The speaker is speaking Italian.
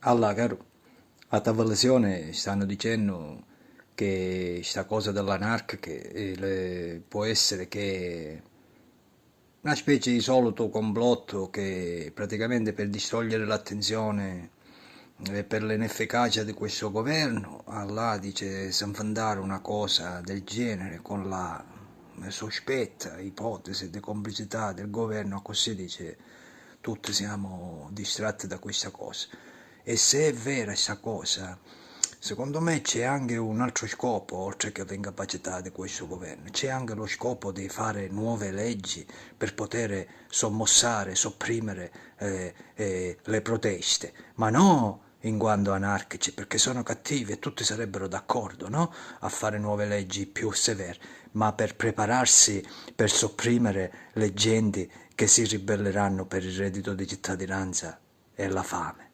Allora, caro, a Tavalesione stanno dicendo che sta cosa dell'anarca può essere che una specie di solito complotto che praticamente per distogliere l'attenzione per l'inefficacia di questo governo, Allah dice si infondare una cosa del genere con la sospetta ipotesi di complicità del governo, così dice tutti siamo distratti da questa cosa. E se è vera questa cosa, secondo me c'è anche un altro scopo, oltre che l'incapacità di questo governo, c'è anche lo scopo di fare nuove leggi per poter sommossare, sopprimere le proteste, ma no in quanto anarchici, perché sono cattivi e tutti sarebbero d'accordo, no? A fare nuove leggi più severe, ma per prepararsi per sopprimere le genti che si ribelleranno per il reddito di cittadinanza e la fame.